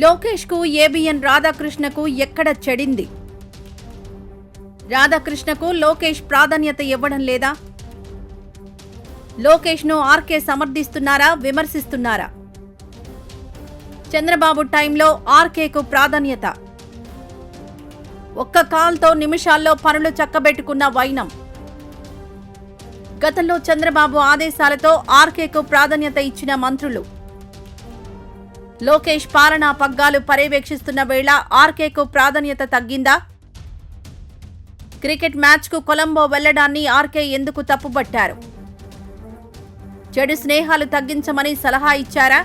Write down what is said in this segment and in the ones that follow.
లోకేష్ కు ఏబిఎన్ రాధాకృష్ణకు ఎక్కడ చెడింది? రాధాకృష్ణకు లోకేష్ ప్రాధాన్యత ఇవ్వడం లేదా? లోకేష్ ను ఆర్కే సమర్థిస్తున్నారా, విమర్శిస్తున్నారా? చంద్రబాబు టైంలో ఆర్కేకు ప్రాధాన్యత. ఒక్క కాల్తో నిమిషాల్లో పనులు చక్కబెట్టుకున్న వైనం. గతంలో చంద్రబాబు ఆదేశాలతో ఆర్కేకు ప్రాధాన్యత ఇచ్చిన మంత్రులు. లోకేష్ పాలనా పగ్గాలు పర్యవేక్షిస్తున్న వేళ ఆర్కేకు ప్రాధాన్యత తగ్గిందా? క్రికెట్ మ్యాచ్కు కొలంబో వెళ్లడాన్ని ఆర్కే ఎందుకు తప్పుపట్టారు? చెడు స్నేహాలు తగ్గించమని సలహా ఇచ్చారా?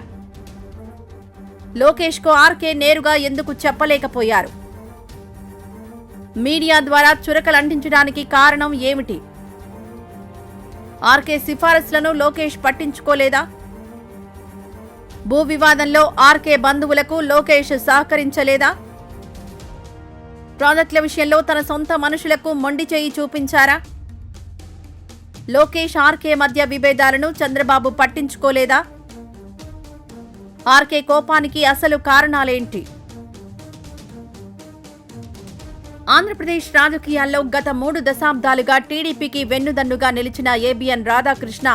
లోకేష్కు ఆర్కే నేరుగా ఎందుకు చెప్పలేకపోయారు? మీడియా ద్వారా చురకలంటించడానికి కారణం ఏమిటి? ఆర్కే సిఫారసులను లోకేష్ పట్టించుకోలేదా? భూ వివాదంలో ఆర్కే బంధువులకు లోకేష్ సహకరించలేదా? ప్రాజెక్టుల విషయంలో తన సొంత మనుషులకు మొండి చేయి చూపించారా? లోకేష్ ఆర్కే మధ్య విభేదాలను చంద్రబాబు పట్టించుకోలేదా? ఆర్కే కోపానికి అసలు కారణాలేంటి? ఆంధ్రప్రదేశ్ రాజకీయాల్లో గత 3 దశాబ్దాలుగా టీడీపీకి వెన్నుదన్నుగా నిలిచిన ఏబిఎన్ రాధాకృష్ణ,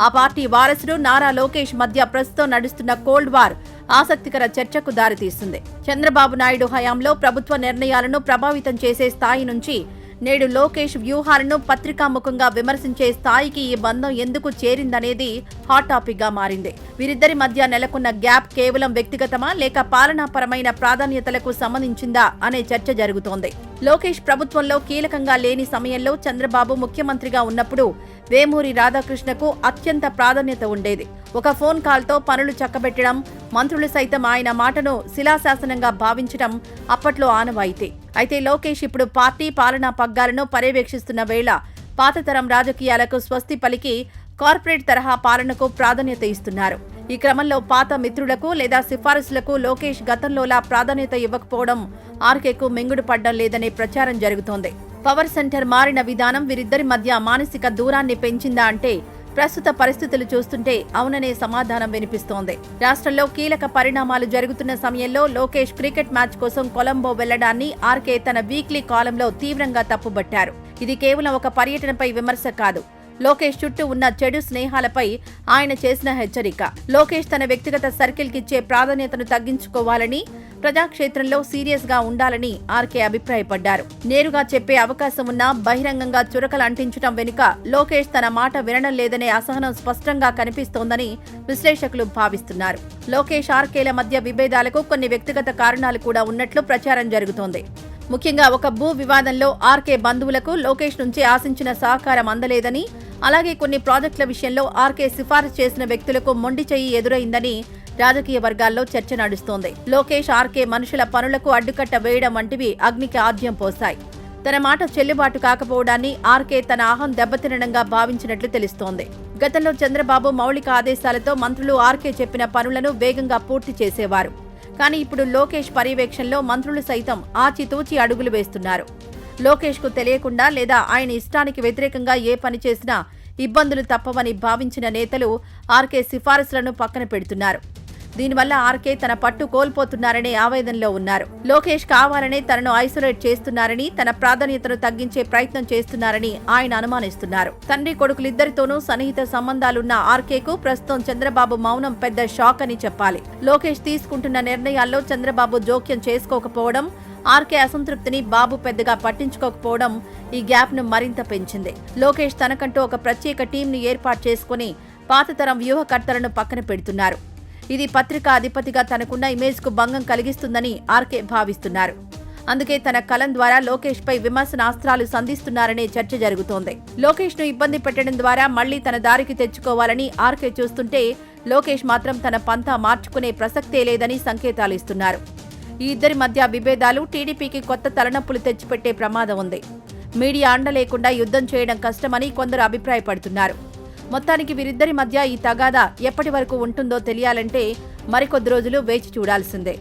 ఆ పార్టీ వారసుడు నారా లోకేష్ మధ్య ప్రస్తుతం నడుస్తున్న కోల్డ్ వార్ ఆసక్తికర చర్చకు దారితీస్తుంది. చంద్రబాబు నాయుడు హయాంలో ప్రభుత్వ నిర్ణయాలను ప్రభావితం చేసే స్థాయి నుంచి నేడు లోకేష్ వ్యూహాలను పత్రికాముఖంగా విమర్శించే స్థాయికి ఈ బంధం ఎందుకు చేరిందనేది హాట్ టాపిక్ గా మారింది. వీరిద్దరి మధ్య నెలకొన్న గ్యాప్ కేవలం వ్యక్తిగతమా, లేక పాలనాపరమైన ప్రాధాన్యతలకు సంబంధించిందా అనే చర్చ జరుగుతోంది. లోకేష్ ప్రభుత్వంలో కీలకంగా లేని సమయంలో చంద్రబాబు ముఖ్యమంత్రిగా ఉన్నప్పుడు వేమూరి రాధాకృష్ణకు అత్యంత ప్రాధాన్యత ఉండేది. ఒక ఫోన్ కాల్తో పనులు చక్కబెట్టడం, మంత్రులు సైతం ఆయన మాటను శిలాశాసనంగా భావించడం అప్పట్లో ఆనవాయితీ. అయితే లోకేష్ ఇప్పుడు పార్టీ పాలనా పగ్గాలను పర్యవేక్షిస్తున్న వేళ పాతతరం రాజకీయాలకు స్వస్తి పలికి కార్పొరేట్ తరహా పాలనకు ప్రాధాన్యత ఇస్తున్నారు. ఈ క్రమంలో పాత మిత్రులకు లేదా సిఫారసులకు లోకేష్ గతంలోలా ప్రాధాన్యత ఇవ్వకపోవడం ఆర్కేకు మింగుడు పడ్డం లేదనే ప్రచారం జరుగుతోంది. పవర్ సెంటర్ మారిన విధానం వీరిద్దరి మధ్య మానసిక దూరాన్ని పెంచిందా అంటే ప్రస్తుత పరిస్థితులు చూస్తుంటే అవుననే సమాధానం వినిపిస్తోంది. రాష్ట్రంలో కీలక పరిణామాలు జరుగుతున్న సమయంలో లోకేష్ క్రికెట్ మ్యాచ్ కోసం కొలంబో వెళ్లడాన్ని ఆర్కే తన వీక్లీ కాలంలో తీవ్రంగా తప్పుబట్టారు. ఇది కేవలం ఒక పర్యటనపై విమర్శ కాదు, లోకేష్ చుట్టూ ఉన్న చెడు స్నేహాలపై ఆయన చేసిన హెచ్చరిక. లోకేష్ తన వ్యక్తిగత సర్కిల్ కిచ్చే ప్రాధాన్యతను తగ్గించుకోవాలని, ప్రజాక్షేత్రంలో సీరియస్ గా ఉండాలని ఆర్కే అభిప్రాయపడ్డారు. నేరుగా చెప్పే అవకాశం ఉన్నా బహిరంగంగా చురకలు అంటించడం వెనుక లోకేష్ తన మాట వినడం లేదనే అసహనం స్పష్టంగా కనిపిస్తోందని విశ్లేషకులు భావిస్తున్నారు. లోకేష్ ఆర్కేల మధ్య విభేదాలకు కొన్ని వ్యక్తిగత కారణాలు కూడా ఉన్నట్లు ప్రచారం జరుగుతోంది. ముఖ్యంగా ఒక భూ వివాదంలో ఆర్కే బంధువులకు లోకేష్ నుంచి ఆశించిన సహకారం అందలేదని, అలాగే కొన్ని ప్రాజెక్టుల విషయంలో ఆర్కే సిఫారసు చేసిన వ్యక్తులకు మొండి చెయ్యి ఎదురైందని రాజకీయ వర్గాల్లో చర్చ నడుస్తోంది. లోకేష్ ఆర్కే మనుషుల పనులకు అడ్డుకట్ట వేయడం వంటివి అగ్నికి ఆద్యం పోశాయి. తన మాట చెల్లుబాటు కాకపోవడాన్ని ఆర్కే తన అహం దెబ్బతినడంగా భావించినట్లు తెలుస్తోంది. గతంలో చంద్రబాబు మౌలిక ఆదేశాలతో మంత్రులు ఆర్కే చెప్పిన పనులను వేగంగా పూర్తి చేసేవారు. కానీ ఇప్పుడు లోకేష్ పర్యవేక్షణలో మంత్రులు సైతం ఆచితూచి అడుగులు వేస్తున్నారు. లోకేష్ కు తెలియకుండా లేదా ఆయన ఇష్టానికి వ్యతిరేకంగా ఏ పని చేసినా ఇబ్బందులు తప్పవని భావించిన నేతలు ఆర్కే సిఫారసులను పక్కన పెడుతున్నారు. దీనివల్ల ఆర్కే తన పట్టు కోల్పోతున్నారనే ఆవేదనలో ఉన్నారు. లోకేష్ కావాలనే తనను ఐసోలేట్ చేస్తున్నారని, తన ప్రాధాన్యతను తగ్గించే ప్రయత్నం చేస్తున్నారని ఆయన అనుమానిస్తున్నారు. తండ్రి కొడుకులిద్దరితోనూ సన్నిహిత సంబంధాలున్న ఆర్కేకు ప్రస్తుతం చంద్రబాబు మౌనం పెద్ద షాక్ అని చెప్పాలి. లోకేష్ తీసుకుంటున్న నిర్ణయాల్లో చంద్రబాబు జోక్యం చేసుకోకపోవడం, ఆర్కే అసంతృప్తిని బాబు పెద్దగా పట్టించుకోకపోవడం ఈ గ్యాప్ ను మరింత పెంచింది. లోకేష్ తనకంటూ ఒక ప్రత్యేక టీంను ఏర్పాటు చేసుకుని పాతతరం వ్యూహకర్తలను పక్కన పెడుతున్నారు. ఇది పత్రికా అధిపతిగా తనకున్న ఇమేజ్ కు భంగం కలిగిస్తుందని ఆర్కే భావిస్తున్నారు. అందుకే తన కలం ద్వారా లోకేష్ పై విమర్శనాస్త్రాలు సంధిస్తున్నారనే చర్చ జరుగుతోంది. లోకేష్ ను ఇబ్బంది పెట్టడం ద్వారా మళ్లీ తన దారికి తెచ్చుకోవాలని ఆర్కే చూస్తుంటే, లోకేష్ మాత్రం తన పంతా మార్చుకునే ప్రసక్తే లేదని సంకేతాలు ఇస్తున్నారు. ఈ ఇద్దరి మధ్య విభేదాలు టీడీపీకి కొత్త తలనొప్పులు తెచ్చిపెట్టే ప్రమాదం ఉంది. మీడియా అండ లేకుండా యుద్ధం చేయడం కష్టమని కొందరు అభిప్రాయపడుతున్నారు. మొత్తానికి వీరిద్దరి మధ్య ఈ తగాదా ఎప్పటి వరకు ఉంటుందో తెలియాలంటే మరికొద్ది రోజులు వేచి చూడాల్సిందే.